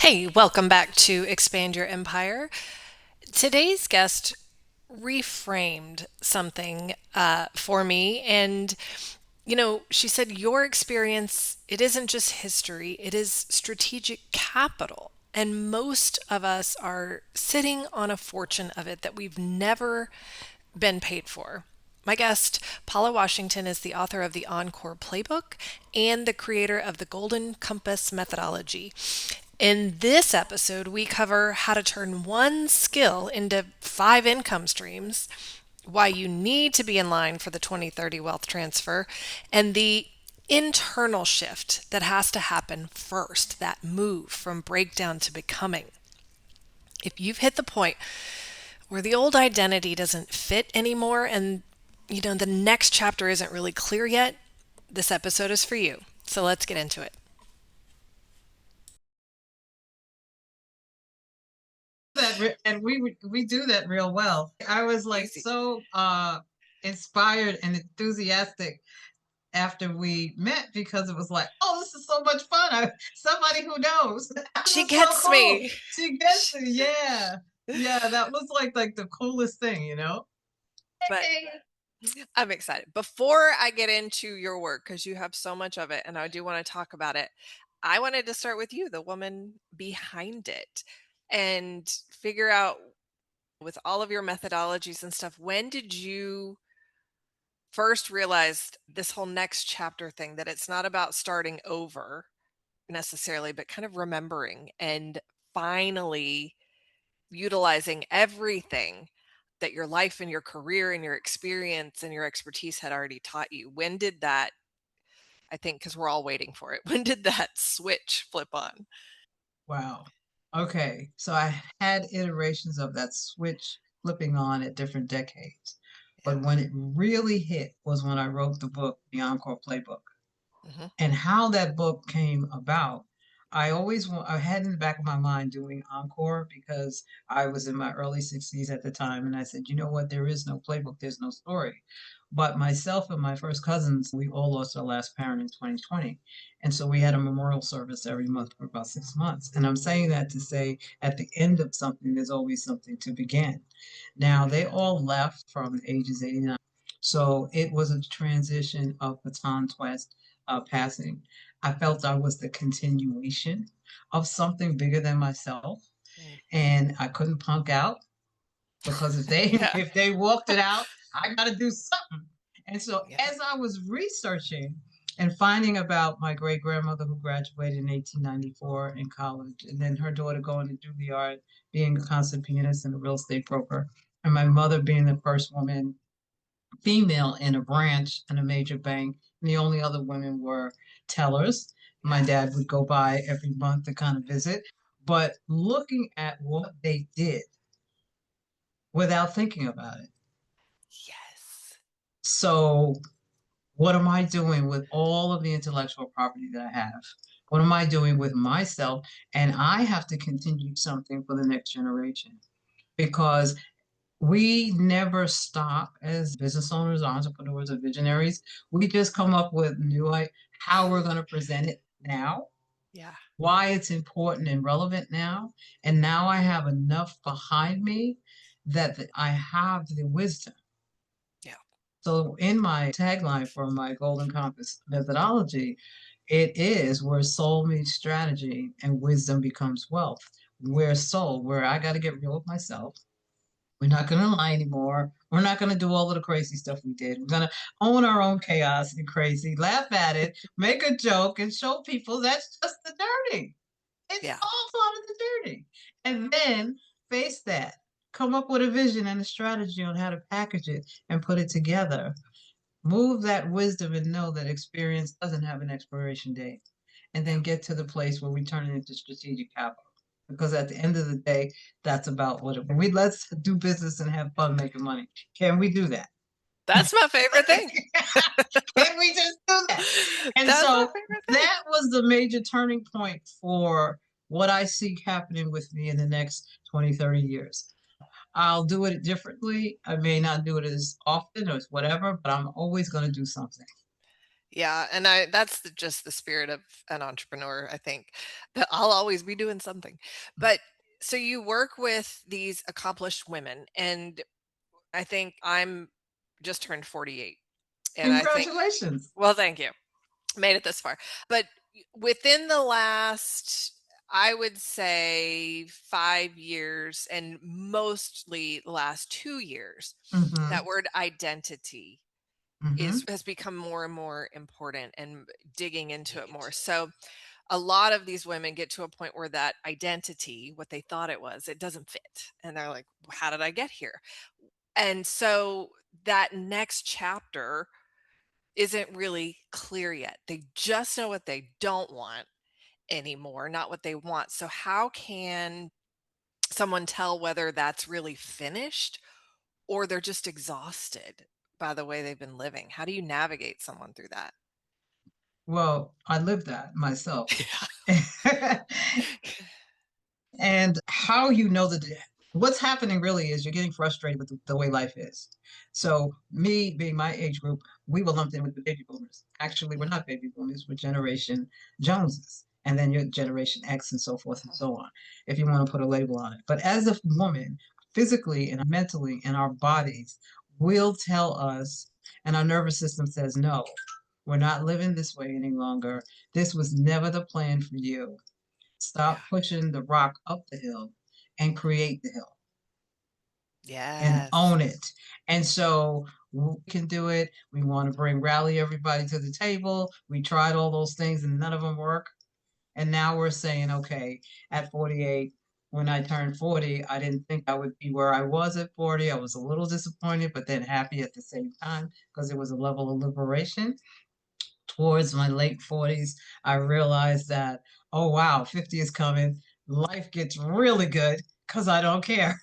Hey, welcome back to Expand Your Empire. Today's guest reframed something for me. And, she said, your experience, it isn't just history, it is strategic capital. And most of us are sitting on a fortune of it that we've never been paid for. My guest, Paula Washington, is the author of the Encore Playbook and the creator of the Golden Compass methodology. In this episode, we cover how to turn one skill into five income streams, why you need to be in line for the 2030 wealth transfer, and the internal shift that has to happen first, that move from breakdown to becoming. If you've hit the point where the old identity doesn't fit anymore and the next chapter isn't really clear yet, this episode is for you. So let's get into it. And we do that real well. I was like Easy. so inspired and enthusiastic after we met because it was like, oh, this is so much fun. Somebody who knows. This She is so gets cool. me. She gets it. Yeah. Yeah, that was like the coolest thing, you know? But I'm excited. Before I get into your work, because you have so much of it and I do want to talk about it, I wanted to start with you, the woman behind it, and figure out with all of your methodologies and stuff, when did you first realize this whole next chapter thing, that it's not about starting over necessarily, but kind of remembering and finally utilizing everything that your life and your career and your experience and your expertise had already taught you? When did that, I think, because we're all waiting for it, when did that switch flip on? Wow. Okay. So I had iterations of that switch flipping on at different decades. Yeah. But when it really hit was when I wrote the book, The Encore Playbook. Hmm. And how that book came about, I had in the back of my mind doing Encore because I was in my early 60s at the time. And I said, you know what? There is no playbook, there's no story. But myself and my first cousins, we all lost our last parent in 2020. And so we had a memorial service every month for about 6 months. And I'm saying that to say at the end of something, there's always something to begin. Now, they all left from ages 89. So it was a transition of baton twist passing. I felt I was the continuation of something bigger than myself, Mm. and I couldn't punk out because if they Yeah. if they walked it out, I got to do something. And so Yeah. as I was researching and finding about my great grandmother who graduated in 1894 in college, and then her daughter going to Juilliard, being a concert pianist and a real estate broker, and my mother being the first woman female in a branch in a major bank. And the only other women were tellers. My Yeah. dad would go by every month to kind of visit. But looking at what they did without thinking about it. Yes. So, what am I doing with all of the intellectual property that I have? What am I doing with myself? And I have to continue something for the next generation because we never stop as business owners, entrepreneurs, or visionaries. We just come up with how we're going to present it now, Yeah. why it's important and relevant now. And now I have enough behind me that I have the wisdom. Yeah. So in my tagline for my Golden Compass methodology, it is where soul meets strategy and wisdom becomes wealth. Where soul, where I got to get real with myself. We're not going to lie anymore. We're not going to do all of the crazy stuff we did. We're going to own our own chaos and crazy, laugh at it, make a joke, and show people that's just the journey. It's Yeah. all part of the journey. And then face that. Come up with a vision and a strategy on how to package it and put it together. Move that wisdom and know that experience doesn't have an expiration date. And Yeah. then get to the place where we turn it into strategic capital. Because at the end of the day, that's about what we let's do business and have fun making money. Can we do that? That's my favorite thing. Can we just do that? And That's my so favorite thing. that was the major turning point for what I see happening with me in the next 20, 30 years. I'll do it differently. I may not do it as often or as whatever, but I'm always going to do something. Yeah, and I that's just the spirit of an entrepreneur, I think. That I'll always be doing something. But so you work with these accomplished women, and I think I'm just turned 48. And I think, Congratulations. well, thank you. Made it this far. But within the last, I would say 5 years, and mostly the last 2 years, Mm-hmm. that word identity Mm-hmm. is has become more and more important, and digging into it more. So a lot of these women get to a point where that identity, what they thought it was, it doesn't fit. And they're like, how did I get here? And so that next chapter isn't really clear yet. They just know what they don't want anymore, not what they want. So how can someone tell whether that's really finished or they're just exhausted by the way they've been living? How do you navigate someone through that? Well, I lived that myself. Yeah. And how you know that what's happening really is you're getting frustrated with the way life is. So, me being my age group, we were lumped in with the baby boomers. Actually, we're not baby boomers, we're Generation Joneses. And then you're Generation X and so forth and so on, if you want to put a label on it. But as a woman, physically and mentally, in our bodies, will tell us, and our nervous system says, no, we're not living this way any longer. This was never the plan for you. Yeah. Stop pushing the rock up the hill and create the hill and Yes. own it. And so we can do it. We want to rally everybody to the table. We tried all those things and none of them work. And now we're saying, okay, at 48, when I turned 40, I didn't think I would be where I was at 40. I was a little disappointed, but then happy at the same time because it was a level of liberation. Towards my late 40s, I realized that, oh wow, 50 is coming. Life gets really good because I don't care.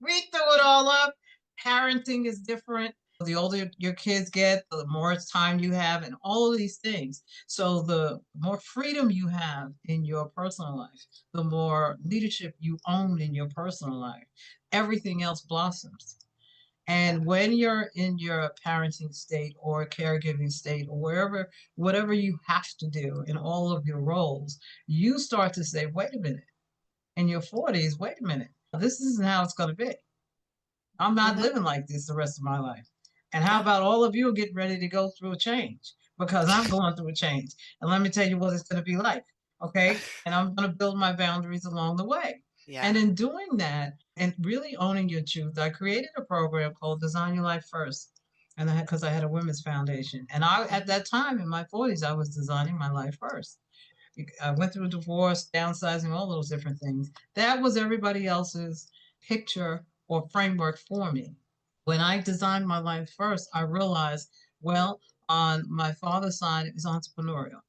We threw it all up. Parenting is different. The older your kids get, the more time you have, and all of these things. So, the more freedom you have in your personal life, the more leadership you own in your personal life, everything else blossoms. Yeah. And when you're in your parenting state or caregiving state or wherever, whatever you have to do in all of your roles, you start to say, wait a minute, in your 40s, wait a minute, this isn't how it's going to be. I'm not Mhm. living like this the rest of my life. And how Yeah. about all of you getting ready to go through a change? Because I'm going through a change. And let me tell you what it's going to be like. Okay. And I'm going to build my boundaries along the way. Yeah. And in doing that and really owning your truth, I created a program called Design Your Life First. And because I had a women's foundation. And at Mhm. that time in my 40s, I was designing my life first. I went through a divorce, downsizing, all those different things. That was everybody else's picture or framework for me. When I designed my life first, I realized, well, on my father's side, it was entrepreneurial,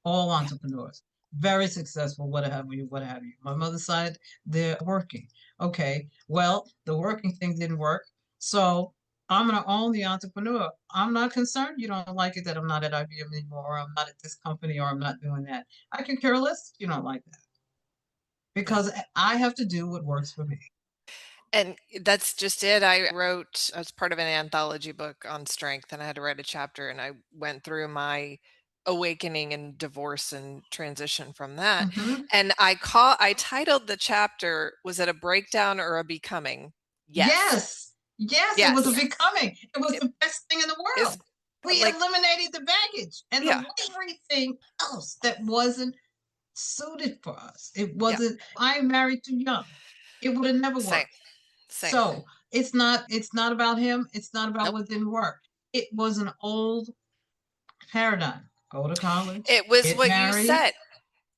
all Yeah. entrepreneurs, very successful, what have you, what have you. My mother's side, they're working. Okay, well, the working thing didn't work. So I'm going to own the entrepreneur. I'm not concerned you don't like it that I'm not at IBM anymore, or I'm not at this company, or I'm not doing that. I can care less if you don't like that Yeah. because I have to do what works for me. And that's just it. I wrote as part of an anthology book on strength, and I had to write a chapter, and I went through my awakening and divorce and transition from that. Hmm. And I titled the chapter, was it a breakdown or a becoming? Yes. Yes, yes, it was a Yes. becoming. It was It the best thing in the is world. We like, eliminated the baggage and yeah. the everything else that wasn't suited for us. It Yeah. wasn't, I married too young. It would have never Same. worked. Same. So it's not about him. It's not about Nope. what didn't work. It was an old paradigm. Go to college, It was get what you married, said.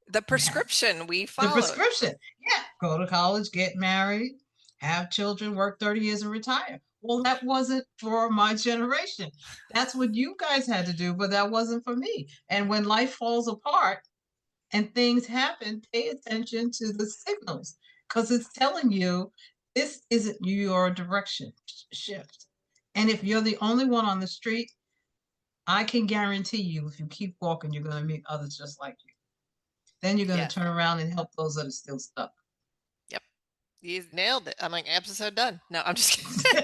The prescription we the followed. prescription. Yeah, go to college, get married, have children, work 30 years and retire. Well, that wasn't for my generation. That's what you guys had to do, but that wasn't for me. And when life falls apart and things happen, pay attention to the signals because it's telling you this isn't your direction shift. And if you're the only one on the street, I can guarantee you if you keep walking, you're going to meet others just like you. Then you're going to Yes. turn around and help those that are still stuck. Yep. You nailed it. I'm like, episode done. No, I'm just kidding.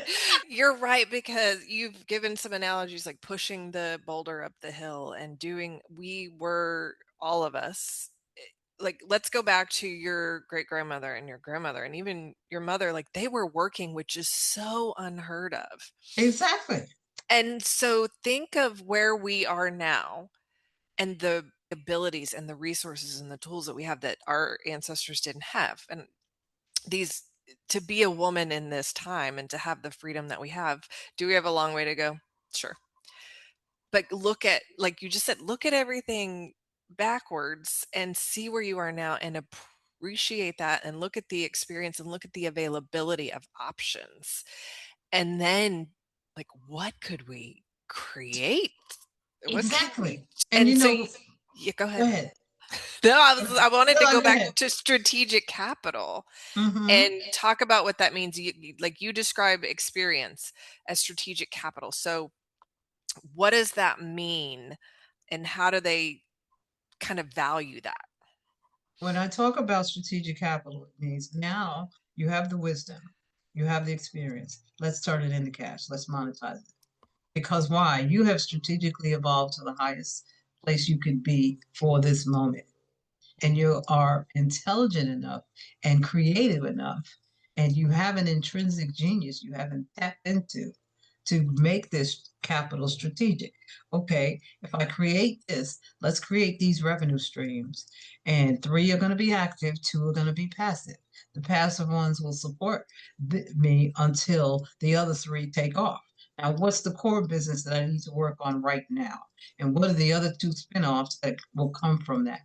You're right because you've given some analogies like pushing the boulder up the hill and doing, we were all of us. Like, let's go back to your great grandmother and your grandmother and even your mother. Like, they were working, which is so unheard of. Exactly. And so think of where we are now and the abilities and the resources and the tools that we have that our ancestors didn't have. And these, to be a woman in this time and to have the freedom that we have, do we have a long way to go? Sure. But look at, like you just said, look at everything backwards and see where you are now and appreciate that and look at the experience and look at the availability of options. And then, like, what could we create? What could we? Exactly. And And you so know, yeah, go go ahead. ahead. No, I wanted to No, go go back ahead. to strategic capital Mm-hmm. and talk about what that means. Like you describe experience as strategic capital. So what does that mean and how do they kind of value that? When I talk about strategic capital, it means now you have the wisdom, you have the experience. Let's turn it into cash. Let's monetize it. Because why? You have strategically evolved to the highest place you could be for this moment. And you are intelligent enough and creative enough, and you have an intrinsic genius you haven't tapped into to make this capital strategic. Okay, if I create this, let's create these revenue streams, and three are going to be active, two are going to be passive. The passive ones will support me until the other three take off. Now, what's the core business that I need to work on right now? And what are the other two spinoffs that will come from that?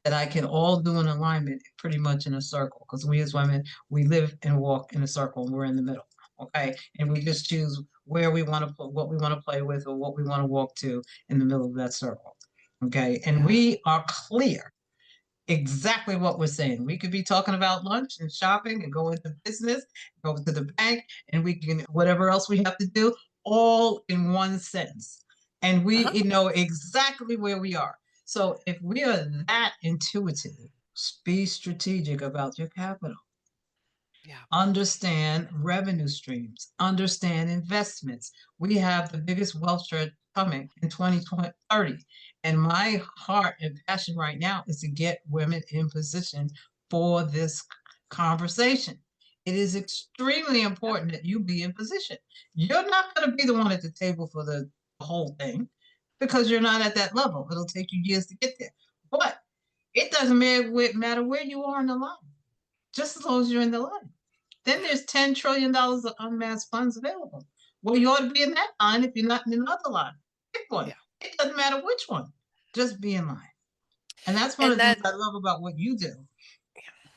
That I can all do in alignment pretty much in a circle. Because we as women, we live and walk in a circle and we're in the middle. Okay. And we just choose where we want to put what we want to play with or what we want to walk to in the middle of that circle. Okay. And Yeah. we are clear exactly what we're saying. We could be talking about lunch and shopping and go into business, go to the bank, and we can whatever else we have to do, all in one sentence. And Uh-huh. we know exactly where we are. So if we are that intuitive, be strategic about your capital. Yeah. Understand revenue streams, understand investments. We have the biggest wealth share coming in 2030. And my heart and passion right now is to get women in position for this conversation. It is extremely Yep. important that you be in position. You're not going to be the one at the table for the whole thing because you're not at that level. It'll take you years to get there. But it doesn't matter where you are in the line, just as long as you're in the line. Then there's $10 trillion of unmasked funds available. Well, you ought to be in that line if you're not in another line. Pick one. Yeah. It doesn't matter which one. Just be in line. And that's one of And the things that, I love about what you do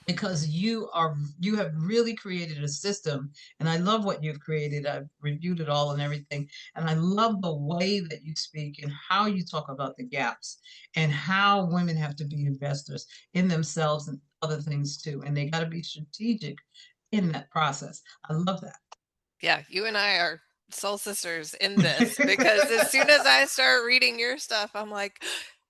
because you have really created a system, and I love what you've created. I've reviewed it all and everything, and I love the way that you speak and how you talk about the gaps and how women have to be investors in themselves and other things too, and they got to be strategic in that process. I love yeah, you and I are soul sisters in this because as soon as that. I start reading your stuff, I'm like,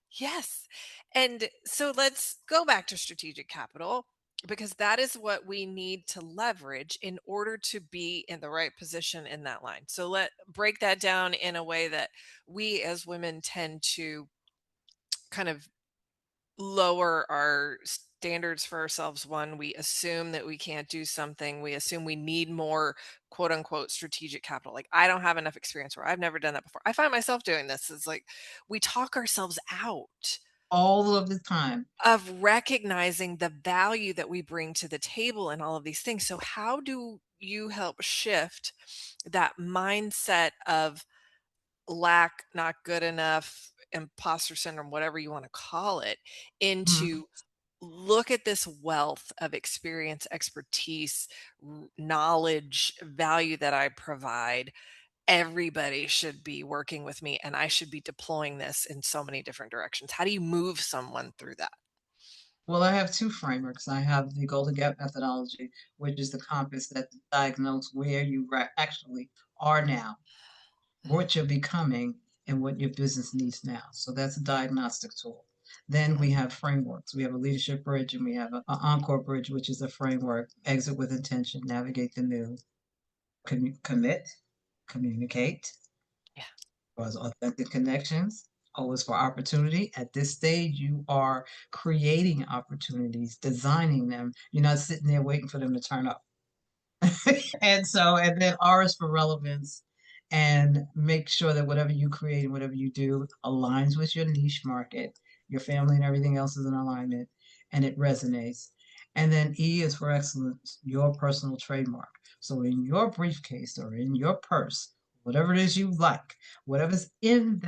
yes. And so let's go back to strategic capital because that is what we need to leverage in order to be in the right position in that line. So let break that down in a way that we as women tend to kind of lower our standards for ourselves. One, we assume that we can't do something. We assume we need more quote unquote strategic capital. Like, I don't have enough experience, or I've never done that before. I find myself doing this. It's like we talk ourselves out All of the time. of recognizing the value that we bring to the table and all of these things. So, how do you help shift that mindset of lack, not good enough, imposter syndrome, whatever you want to call it, Mhm. into look at this wealth of experience, expertise, knowledge, value that I provide. Everybody should be working with me, and I should be deploying this in so many different directions. How do you move someone through that? Well, I have two frameworks. I have the Golden Gap methodology, which is the compass that diagnoses where you actually are now, Mhm. what you're becoming, and what your business needs now. So that's a diagnostic tool. Then Mhm. we have frameworks. We have a leadership bridge and we have an encore bridge, which is a framework. Exit with intention, navigate the new, commit, communicate, Yeah. cause authentic connections, always for opportunity. At this stage, you are creating opportunities, designing them. You're not sitting there waiting for them to turn up. And then R is for relevance, and make sure that whatever you create and whatever you do aligns with your niche market, your family and everything else is in alignment, and it resonates. And then E is for excellence, your personal trademark. So in your briefcase or in your purse, whatever it is you like, whatever's in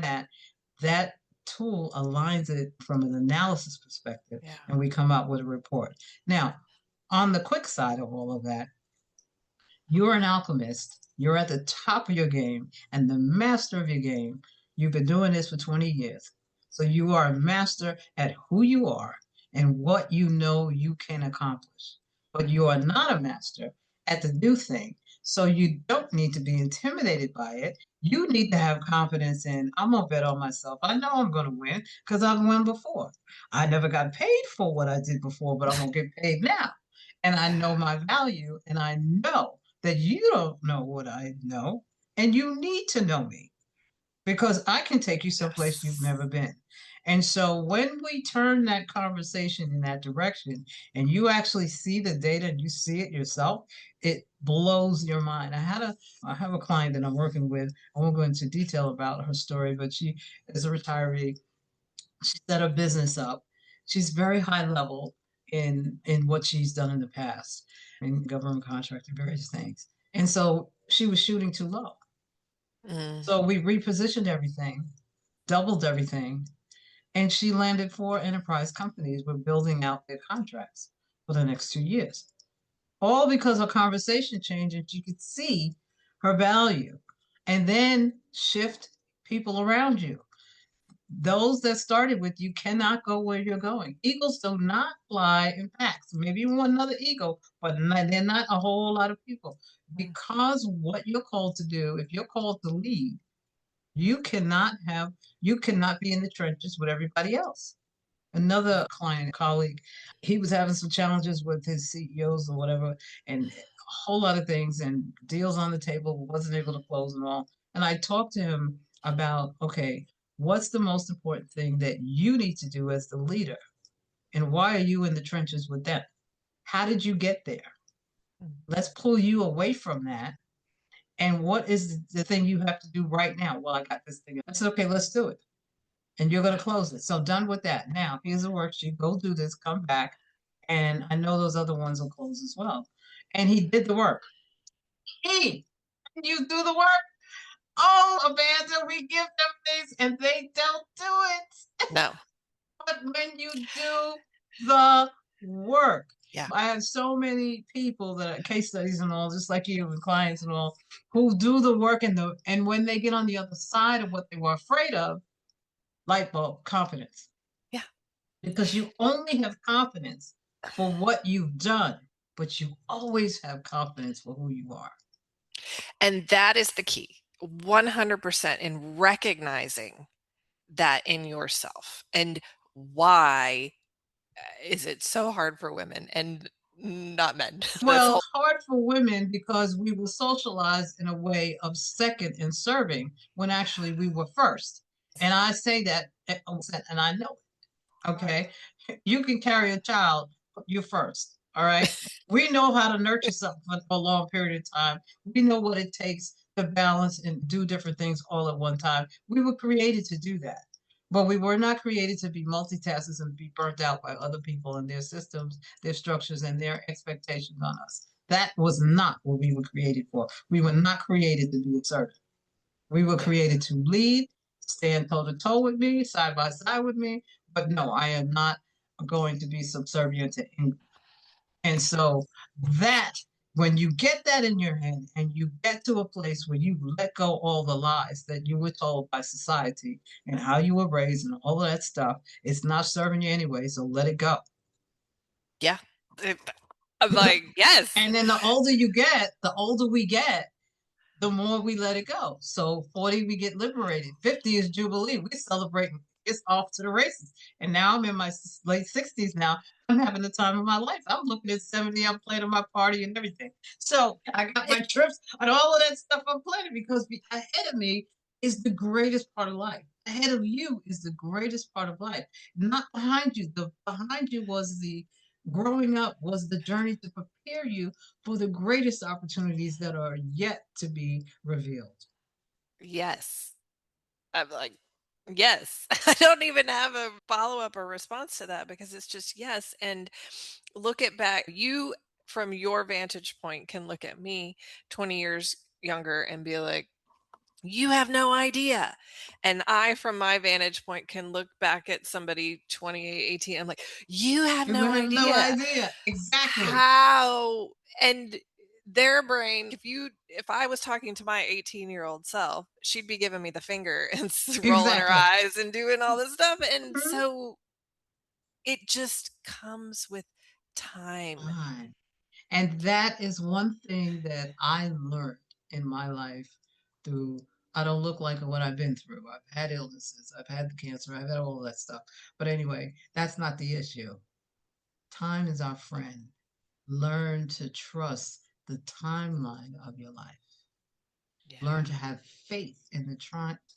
that tool aligns it from an analysis perspective, Yeah. and we come out with a report. Now, on the quick side of all of that, you're an alchemist. You're at the top of your game and the master of your game. You've been doing this for 20 years. So you are a master at who you are and what you know you can accomplish. But you are not a master at the new thing. So you don't need to be intimidated by it. You need to have confidence in, I'm going to bet on myself. I know I'm going to win because I've won before. I never got paid for what I did before, but I'm going to get paid now. And I know Yeah. my value and I know that you don't know what I know, and you need to know me because I can take you someplace you've Yes. never been. And so when we turn that conversation in that direction and you actually see the data and you see it yourself, it blows your mind. I have a client that I'm working with. I won't go into detail about her story, but she is a retiree. She set her business up. She's very high level in what she's done in the past, in government contract and various things. And so she was shooting too low. Mm. So we repositioned everything, doubled everything, and she landed 4 enterprise companies with building out their contracts for the next 2 years. All because her conversation changed and she could see her value. And then shift people around you. Those that started with you cannot go where you're going. Eagles do not fly in packs. Maybe one another eagle, but they're not a whole lot of people. Mm. Because what you're called to do, if you're called to lead, you cannot have, you cannot be in the trenches with everybody else. Another client, colleague, he was having some challenges with his CEOs or whatever, and a whole lot of things and deals on the table, wasn't able to close them all. And I talked to him about, okay, what's the most important thing that you need to do as the leader? And why are you in the trenches with them? How did you get there? Mm. Let's pull you away from that. And what is the thing you have to do right now? Well, I got this thing. I said, okay, let's do it. And you're going to close it. So done with that. Now, here's a worksheet. Go do this, come back. And I know those other ones will close as well. And he did the work. He, you do the work. Oh, Amanda, we give them things and they don't do it. No. But when you do the work, Yeah. I have so many people that are case studies and all, just like you and clients and all, who do the work and when they get on the other side of what they were afraid of, light bulb, confidence. Yeah. Because you only have confidence for what you've done, but you always have confidence for who you are. And that is the key. 100% in recognizing that in yourself. And why is it so hard for women and not men? That's Well, whole. it's hard for women because we were socialized in a way of second in serving when actually we were first. And I say that, and I know it. Okay. You can carry a child, you're first. All right. We know how to nurture something for a long period of time. We know what it takes to balance and do different things all at one time. We were created to do that. But we were not created to be multitaskers and be burnt out by other people and their systems, their structures, and their expectations on us. That was not what we were created for. We were not created to be assertive. We were Yeah. created to lead, stand toe to toe with me, side by side with me. But no, I am not going to be subservient to anyone. And so that when you get that in your head and you get to a place where you let go all the lies that you were told by society and how you were raised and all of that stuff, it's not serving you anyway. So let it go. Yeah. It- I'm like, yes. And then the older you get, the older we get, the more we let it go. So 40, we get liberated. 50 is Jubilee. We celebrating it's off to the races. And now I'm in my late 60s now. I'm having the time of my life. I'm looking at 70. I'm planning my party and everything. So I got my trips and all of that stuff I'm planning because ahead of me is the greatest part of life. Ahead of you is the greatest part of life. Not behind you. The behind you was the growing up, was the journey to prepare you for the greatest opportunities that are yet to be revealed. Yes. I'm like, yes. I don't even have a follow-up or response to that because it's just yes. And look at back, you from your vantage point can look at me 20 years younger and be like, you have no idea. And I, from my vantage point, can look back at somebody 28, 18. I'm like, you have You no have no idea idea. Exactly. how. And their brain, if I was talking to my 18-year-old self, she'd be giving me the finger and rolling her Exactly. eyes and doing all this stuff. And Mhm. so it just comes with time. Fine. And that is one thing that I learned in my life through I don't look like what I've been through. I've had illnesses, I've had the cancer, I've had all of that stuff. But anyway, that's not the issue. Time is our friend. Learn to trust the timeline of your life. Learn Yeah. to have faith in the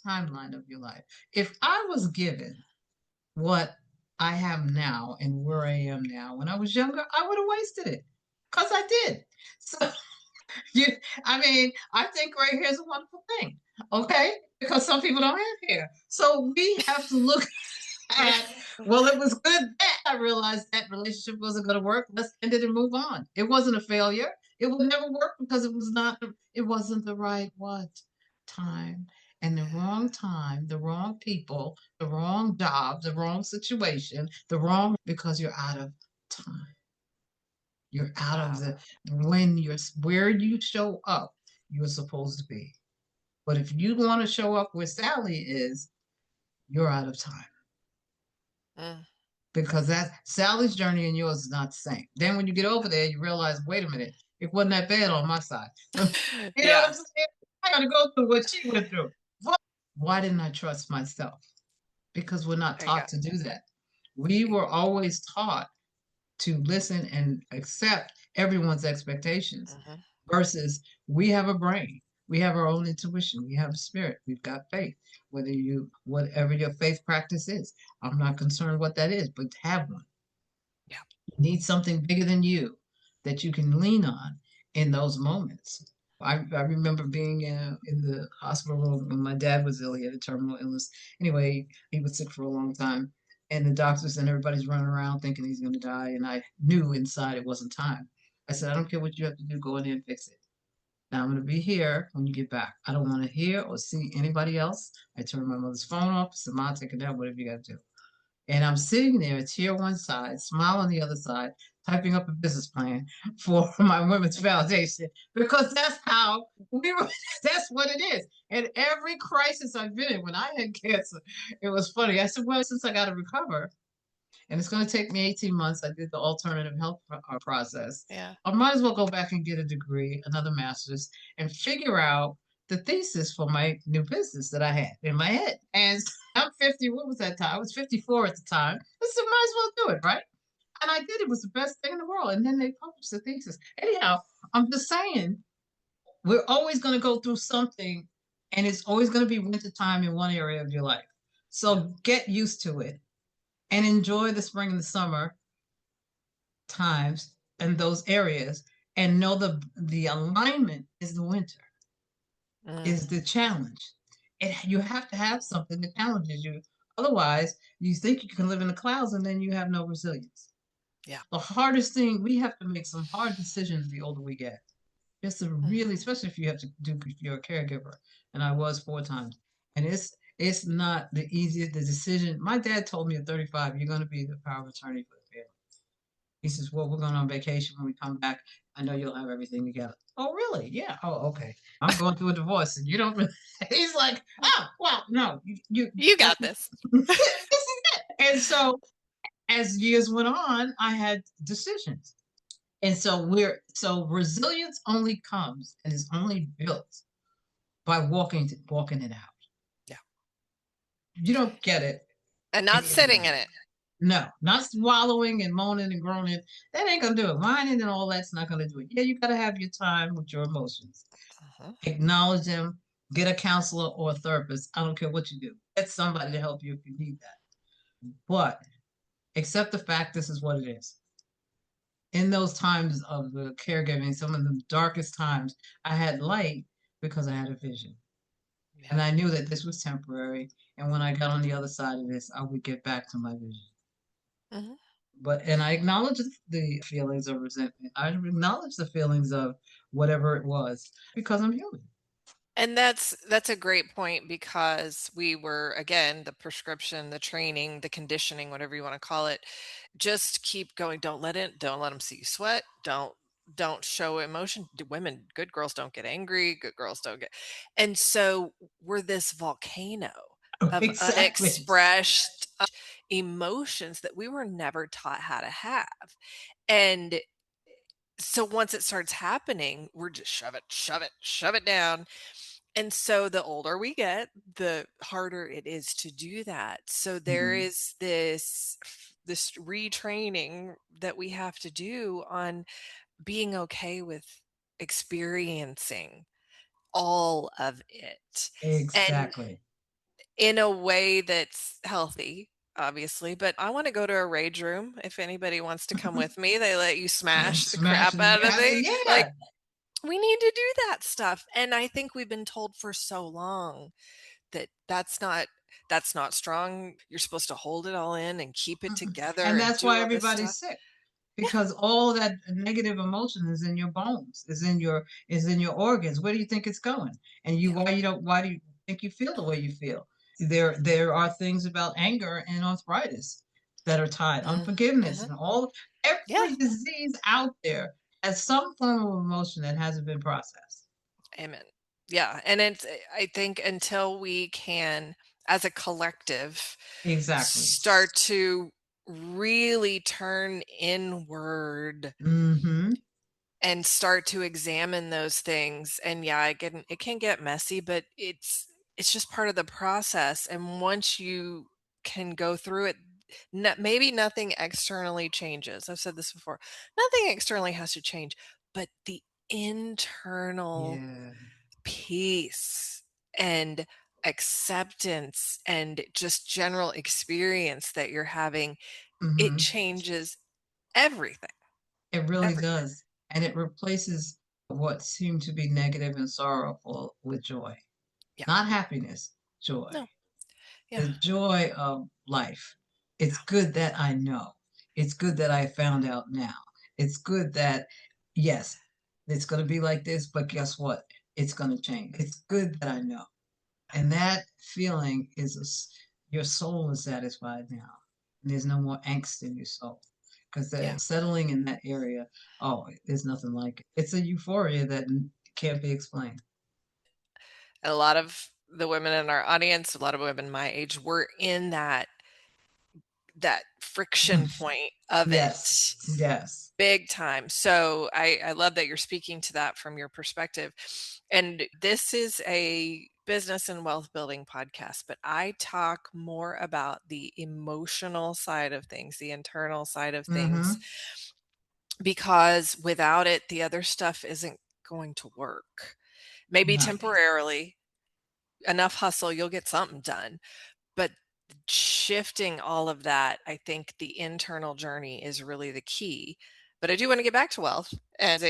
timeline of your life. If I was given what I have now and where I am now when I was younger, I would have wasted it because I did. So you, I mean, I think gray hair is a wonderful thing, okay? Because some people don't have hair. So we have to look at, well, it was good that I realized that relationship wasn't going to work. Let's end it and move on. It wasn't a failure. It would never work because it wasn't the right what? Time. And the wrong time, the wrong people, the wrong job, the wrong situation, the wrong, because you're out of time. You're out of Wow. the, when you're, where you show up, you're supposed to be. But if you want to show up where Sally is, you're out of time Mm. because that Sally's journey and yours is not the same. Then when you get over there, you realize, wait a minute, it wasn't that bad on my side. So, you know what Yeah. I'm saying? I got to go through what she went through. Why didn't I trust myself? Because we're not There you go. taught to do that. We were always taught to listen and accept everyone's expectations Mhm. versus we have a brain. We have our own intuition. We have a spirit. We've got faith. Whatever your faith practice is, I'm not concerned what that is, but have one. Yeah. You need something bigger than you that you can lean on in those moments. I remember being in the hospital room when my dad was ill. He had a terminal illness. Anyway, he was sick for a long time. And the doctors and everybody's running around thinking he's going to die. And I knew inside it wasn't time. I said, I don't care what you have to do, go in there and fix it. Now I'm going to be here when you get back. I don't want to hear or see anybody else. I turned my mother's phone off. Said, Mom, take it down, whatever you got to do. And I'm sitting there, a tear one side, smile on the other side, typing up a business plan for my women's foundation because that's how we were, that's what it is. And every crisis I've been in, when I had cancer, it was funny. I said, well, since I got to recover, and it's going to take me 18 months. I did the alternative health process. Yeah. I might as well go back and get a degree, another master's, and figure out the thesis for my new business that I had in my head. And I'm 50. What was that time? I was 54 at the time. I said, might as well do it, right? And I did. It was the best thing in the world. And then they published the thesis. Anyhow, I'm just saying, we're always going to go through something, and it's always going to be winter time in one area of your life. Yeah. So get used to it and enjoy the spring and the summer times in those areas and know the alignment is the winter, Mm. is the challenge. You have to have something that challenges you. Otherwise, you think you can live in the clouds and then you have no resilience. Yeah. The hardest thing, we have to make some hard decisions the older we get. Just to really, Mhm. especially if you have to do, if you're a caregiver. And I was 4 times. And it's not the easiest the decision. My dad told me at 35, you're going to be the power of attorney for the family. He says, well, we're going on vacation. When we come back, I know you'll have everything together. Oh, really? Yeah. Oh, okay. I'm going through a divorce and you don't really. He's like, oh, well, no, You this got this. is it. And so as years went on, I had decisions. And so so resilience only comes and is only built by walking it out. Yeah. You don't get it. And not Any of sitting them. in it. No, not swallowing and moaning and groaning. That ain't gonna do it. Whining and all that's not gonna do it. Yeah, you gotta have your time with your emotions. Mhm. Acknowledge them. Get a counselor or a therapist. I don't care what you do. Get somebody to help you if you need that. But accept the fact this is what it is. In those times of the caregiving, some of the darkest times, I had light because I had a vision. And Yeah. I knew that this was temporary. And when I got on the other side of this, I would get back to my vision. Mhm. But, and I acknowledge the feelings of resentment. I acknowledge the feelings of whatever it was because I'm human. And that's a great point because we were, again, the prescription, the training, the conditioning, whatever you want to call it, just keep going. Don't let them see you sweat. Don't show emotion. Women, good girls don't get angry, good girls don't get. And so we're this volcano of Exactly. unexpressed emotions that we were never taught how to have. And so once it starts happening, we're just shove it, shove it, shove it down. And so the older we get, the harder it is to do that. So there Mhm. is this retraining that we have to do on being okay with experiencing all of it, and Exactly. in a way that's healthy, obviously. But I want to go to a rage room if anybody wants to come with me. They let you smash the crap Smashing the out of gas. the, like, Yeah. we need to do that stuff. And I think we've been told for so long that that's not strong. You're supposed to hold it all in and keep it Mhm. together And and that's do why all this stuff. everybody's sick Yeah. because all that negative emotion is in your bones, is in your organs. Where do you think it's going? And Yeah. why do you think you feel the way you feel? There are things about anger and arthritis that are tied, unforgiveness Mhm. and all Yeah. every disease out there has some form of emotion that hasn't been processed. Amen. Yeah. And I think until we can, as a collective, Exactly. start to really turn inward Mm-hmm. and start to examine those things. And yeah, it can get messy, but it's just part of the process. And once you can go through it, maybe nothing externally changes. I've said this before. Nothing externally has to change, but the internal Yeah. peace and acceptance and just general experience that you're having, it Mm-hmm. changes everything. It really Everything. does. And it replaces what seemed to be negative and sorrowful with joy. Yeah. Not happiness, joy. No. Yeah. The joy of life. It's good that I know. It's good that I found out now. It's good that, yes, it's going to be like this, but guess what? It's going to change. It's good that I know. And that feeling your soul is satisfied now. And there's no more angst in your soul. Because Yeah. the settling in that area, oh, there's nothing like it. It's a euphoria that can't be explained. A lot of the women in our audience, a lot of women my age, were in that friction point of Yes, it yes. big time. So I love that you're speaking to that from your perspective. And this is a business and wealth building podcast, but I talk more about the emotional side of things, the internal side of things, Mm-hmm. because without it, the other stuff isn't going to work. Maybe Not. temporarily, enough hustle, you'll get something done. But shifting all of that, I think the internal journey is really the key. But I do want to get back to wealth and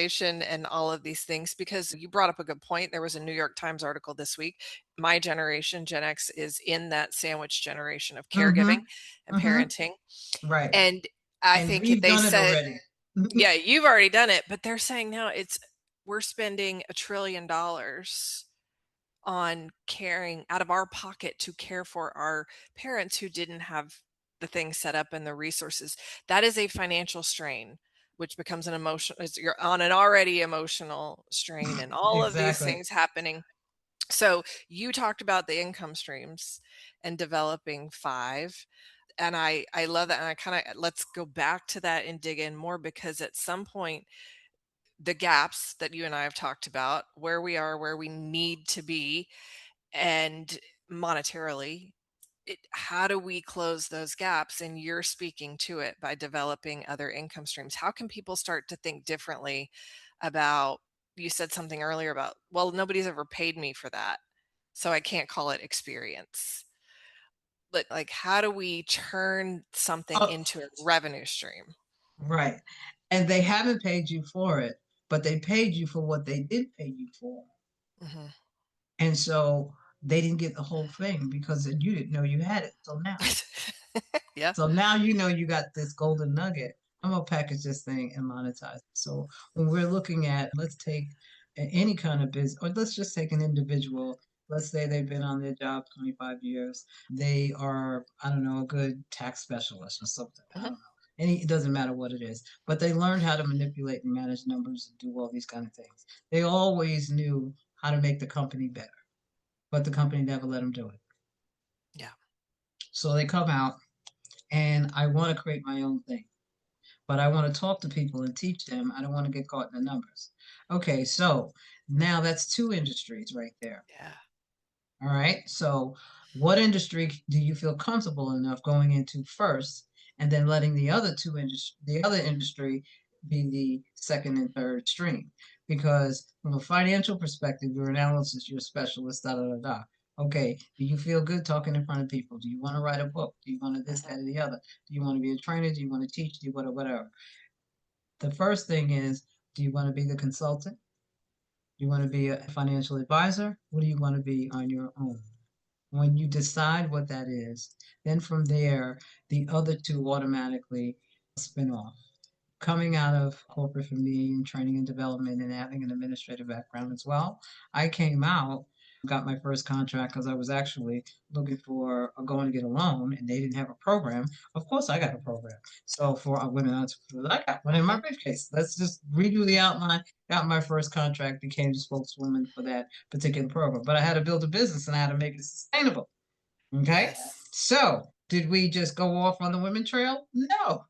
and all of these things because you brought up a good point. There was a New York Times article this week. My generation, Gen X, is in that sandwich generation of caregiving Mm-hmm. and Mm-hmm. parenting. Right. And I And think we've they done it said, already. yeah, you've already done it, but they're saying now we're spending $1 trillion on caring out of our pocket to care for our parents who didn't have the things set up and the resources. That is a financial strain, which becomes an emotional, you're on an already emotional strain and all of these Exactly. things happening. So you talked about the income streams and developing five. And I love that. And I kind of, let's go back to that and dig in more because at some point, the gaps that you and I have talked about, where we are, where we need to be, and monetarily, how do we close those gaps? And you're speaking to it by developing other income streams. How can people start to think differently about, you said something earlier about, well, nobody's ever paid me for that, so I can't call it experience. But like, how do we turn something Oh, into a revenue stream? right. And they haven't paid you for it, but they paid you for what they did pay you for. Hmm. And so they didn't get the whole thing because you didn't know you had it till now. Yeah. So now you know you got this golden nugget. I'm gonna package this thing and monetize it. So when we're looking at, let's take any kind of business, or let's just take an individual. Let's say they've been on their job 25 years. They are, I don't know, a good tax specialist or something. I Hmm. don't know. It doesn't matter what it is, but they learned how to manipulate and manage numbers and do all these kind of things. They always knew how to make the company better, but the company never let them do it. Yeah. So they come out and I want to create my own thing, but I want to talk to people and teach them. I don't want to get caught in the numbers. Okay, so now that's two industries right there. Yeah. All right. So, what industry do you feel comfortable enough going into first, and then letting the other industry, be the second and third stream? Because from a financial perspective, your analysis, you're a specialist. Da da da da. Okay. Do you feel good talking in front of people? Do you want to write a book? Do you want to this, Hmm. that, or the other? Do you want to be a trainer? Do you want to teach? Do you want to whatever? The first thing is, do you want to be the consultant? Do you want to be a financial advisor? What do you want to be on your own? When you decide what that is, then from there, the other two automatically spin off. Coming out of corporate for me and training and development and having an administrative background as well, I came out, got my first contract because I was actually looking for going to get a loan and they didn't have a program. Of course, I got a program. So for women entrepreneurs, I got one in my Hmm. briefcase. Let's just redo the outline. Got my first contract, became the spokeswoman for that particular program. But I had to build a business and I had to make it sustainable. Okay. Yes. So did we just go off on the women trail? No.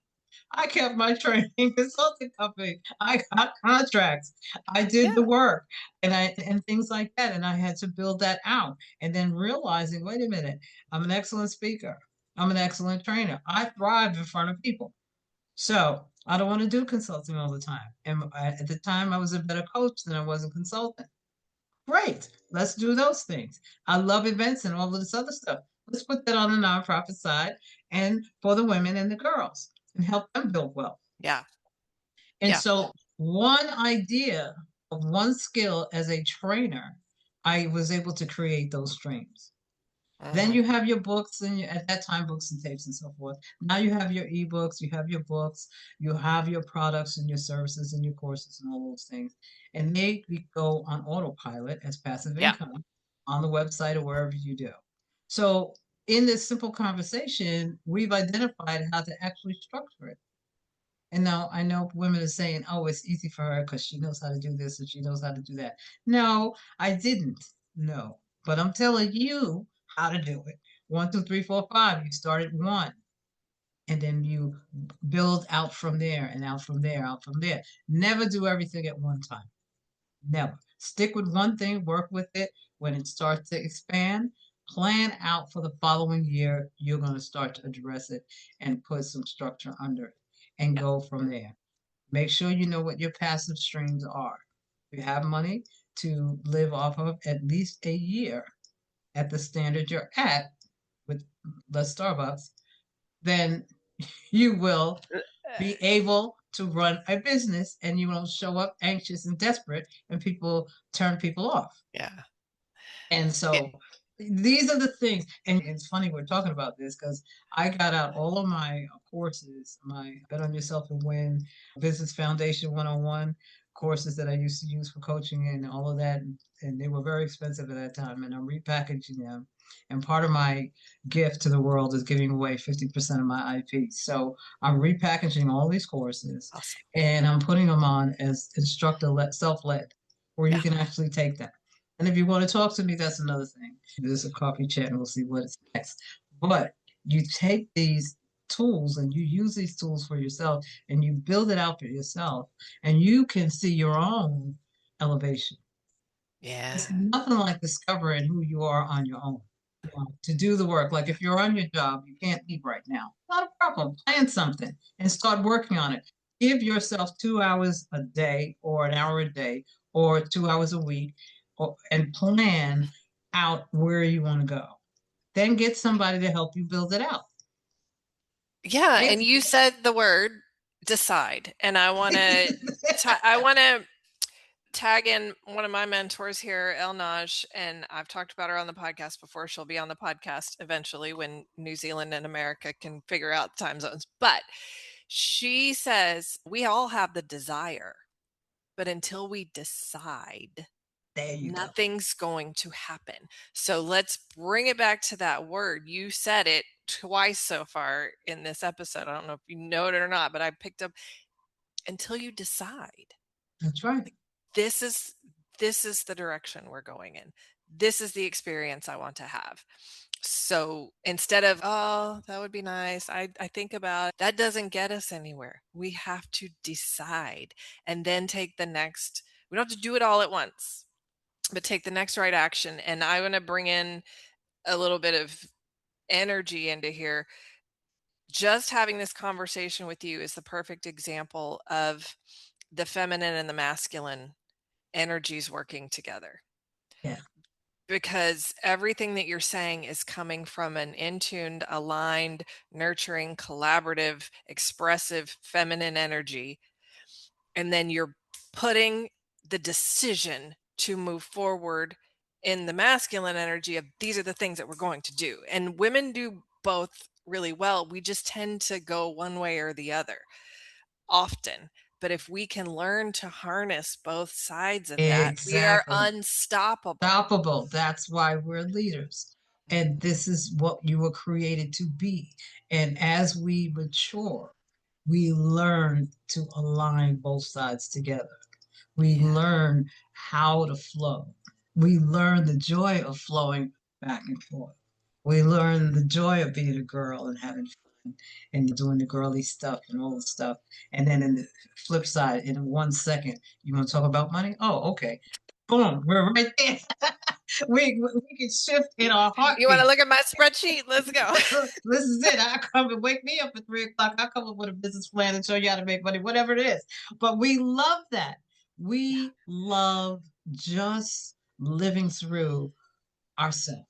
I kept my training consulting company. I got contracts. I did the Yeah. work and things like that. And I had to build that out. And then realizing, wait a minute, I'm an excellent speaker. I'm an excellent trainer. I thrive in front of people. So I don't want to do consulting all the time. And at the time, I was a better coach than I was a consultant. Great. Let's do those things. I love events and all of this other stuff. Let's put that on the nonprofit side and for the women and the girls and help them build wealth. Yeah. And Yeah. so, one idea of one skill as a trainer, I was able to create those streams. Then Hmm. you have your books and at that time books and tapes and so forth. Now you have your ebooks, you have your books, you have your products and your services and your courses and all those things. And they go on autopilot as passive Yeah. income on the website or wherever you do. So in this simple conversation, we've identified how to actually structure it. And now I know women are saying, oh, it's easy for her because she knows how to do this and she knows how to do that. No, I didn't know. But I'm telling you how to do it. One, two, three, four, five. You start at one. And then you build out from there and out from there, out from there. Never do everything at one time. Never. Stick with one thing, work with it. When it starts to expand, plan out for the following year. You're going to start to address it and put some structure under it and Yeah. go from there. Make sure you know what your passive streams are. If you have money to live off of at least a year at the standard you're at with less Starbucks, then you will be able to run a business and you won't show up anxious and desperate and people turn people off. Yeah. And It, so these are the things. And it's funny we're talking about this because I got out all of my courses, my Bet on Yourself and Win, Business Foundation 101 courses that I used to use for coaching and all of that. And they were very expensive at that time. And I'm repackaging them. And part of my gift to the world is giving away 50% of my IP. So I'm repackaging all these courses awesome. and I'm putting them on as instructor self led, where you Yeah. can actually take them. And if you want to talk to me, that's another thing. There's a coffee chat and we'll see what is next. But you take these tools and you use these tools for yourself and you build it out for yourself and you can see your own elevation. It's Yeah. nothing like discovering who you are on your own. to do the work. Like if you're on your job, you can't leave right now. Not a problem. Plan something and start working on it. Give yourself 2 hours a day or an hour a day or 2 hours a week and plan out where you want to go. Then get somebody to help you build it out. Yeah, Right? and you said the word decide, and I want to tag in one of my mentors here, El Naj, and I've talked about her on the podcast before. She'll be on the podcast eventually when New Zealand and America can figure out the time zones. But she says we all have the desire, but until we decide, There you go. nothing's going to happen. So let's bring it back to that word. You said it twice so far in this episode. I don't know if you know it or not, but I picked up until you decide. That's right. This is this is the direction we're going in. This is the experience I want to have. So instead of, oh, that would be nice, I think about it, that doesn't get us anywhere. We have to decide and then take the next, we don't have to do it all at once, but take the next right action. And I want to bring in a little bit of energy into here. Just having this conversation with you is the perfect example of the feminine and the masculine energies working together. Yeah. Because everything that you're saying is coming from an in-tuned, aligned, nurturing, collaborative, expressive feminine energy. And then you're putting the decision to move forward in the masculine energy of these are the things that we're going to do. And women do both really well. We just tend to go one way or the other often. But if we can learn to harness both sides of that, we are Exactly. unstoppable. Unstoppable. That's why we're leaders. And this is what you were created to be. And as we mature, we learn to align both sides together. We Yeah. learn how to flow. We learn the joy of flowing back and forth. We learn the joy of being a girl and having fun and doing the girly stuff and all the stuff. And then in the flip side, in 1 second, you want to talk about money? Oh, okay. Boom, we're right there. We can shift in our You want to heartbeat. look at my spreadsheet? Let's go. This is it. I come and wake me up at 3 o'clock. I come up with a business plan and show you how to make money, whatever it is. But we love that. Yeah. We love just living through ourselves.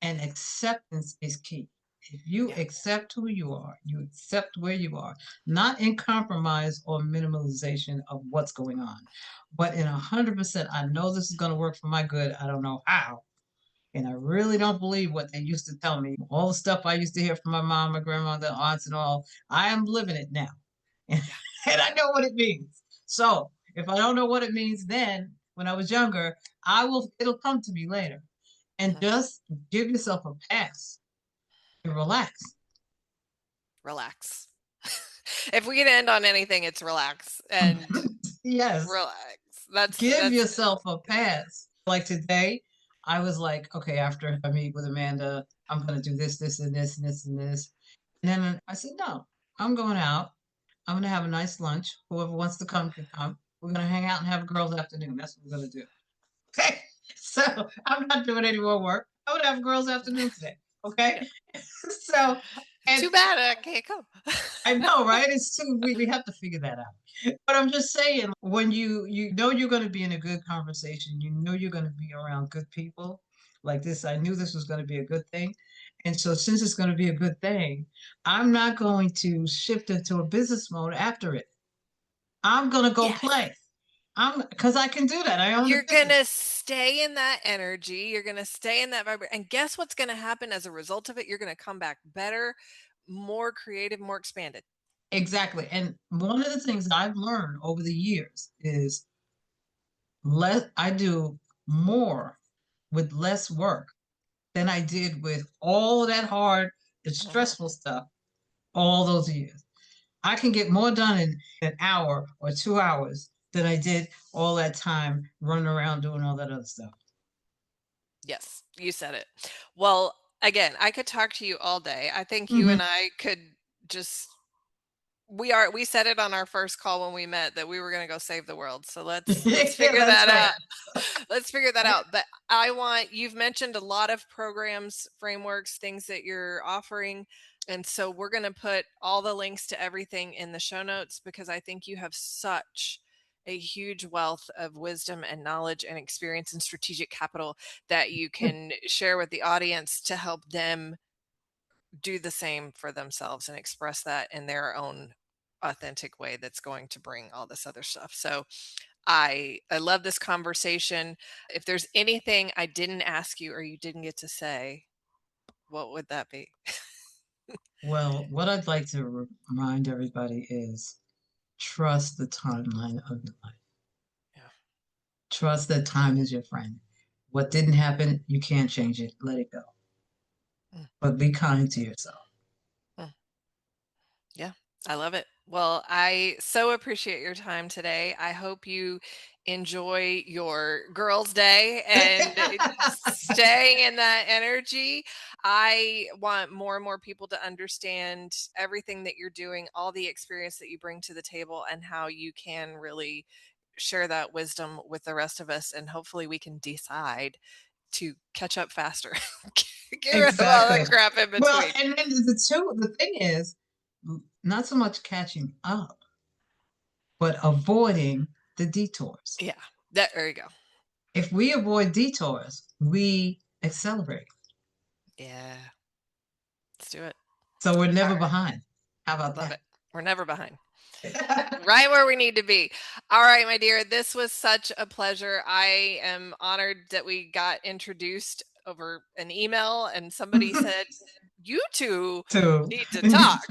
And acceptance is key. If you Yeah. accept who you are, you accept where you are, not in compromise or minimalization of what's going on, but in 100%, I know this is going to work for my good. I don't know how, and I really don't believe what they used to tell me. All the stuff I used to hear from my mom, my grandmother, aunts, and all. I am living it now. And, Yeah. I know what it means. So if I don't know what it means then, when I was younger, it'll come to me later. And Mhm. just give yourself a pass and relax. Relax. If we can end on anything, it's relax and Yes, relax. give That's yourself a pass. Like today, I was like, okay, after I meet with Amanda, I'm going to do this, this, and this, and this, and this. And then I said, no, I'm going out. I'm going to have a nice lunch. Whoever wants to come can come. We're going to hang out and have a girls' afternoon. That's what we're going to do. Okay. So I'm not doing any more work. I would have a girls' afternoon today. Okay. yeah. So, and Too bad I can't come. I know, right? It's too, we have to figure that out. But I'm just saying, when you know you're going to be in a good conversation, you know you're going to be around good people like this. I knew this was going to be a good thing. And so since it's going to be a good thing, I'm not going to shift into a business mode after it. I'm going to go Yes. play. I'm because I can do that. I own the You're business. gonna stay in that energy. You're gonna stay in that vibe. And guess what's gonna happen as a result of it? You're gonna come back better, more creative, more expanded. Exactly. And one of the things I've learned over the years is let I do more with less work than I did with all that hard and Mhm. stressful stuff all those years. I can get more done in an hour or 2 hours than I did all that time running around doing all that other stuff. Yes, you said it. Well, again, I could talk to you all day. I think you and Hmm. I could just We said it on our first call when we met that we were going to go save the world. So let's Yeah, figure that's that right. out. Let's figure that out. But you've mentioned a lot of programs, frameworks, things that you're offering. And so we're going to put all the links to everything in the show notes because I think you have such a huge wealth of wisdom and knowledge and experience and strategic capital that you can share with the audience to help them do the same for themselves and express that in their own authentic way that's going to bring all this other stuff. So I love this conversation. If there's anything I didn't ask you or you didn't get to say, what would that be? Well, what I'd like to remind everybody is trust the timeline of your life. Yeah. Trust that time is your friend. What didn't happen, you can't change it. Let it go. Mm, But be kind to yourself. mm. Yeah, I love it. Well, I so appreciate your time today. I hope you enjoy your girls' day and staying in that energy. I want more and more people to understand everything that you're doing, all the experience that you bring to the table, and how you can really share that wisdom with the rest of us. And hopefully, we can decide to catch up faster. Get rid of all Exactly. that crap in Well, between. and then the thing is, not so much catching up, but avoiding the detours. Yeah, there you go. If we avoid detours, we accelerate. Yeah. Let's do it. So we're All never right. behind. How about Love that? it. We're never behind. Right where we need to be. All right, my dear. This was such a pleasure. I am honored that we got introduced over an email and somebody said, you two So, need to talk.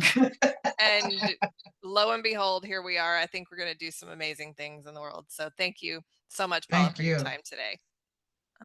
And lo and behold, here we are. I think we're going to do some amazing things in the world. So thank you so much, Paula, thank for your you. time today.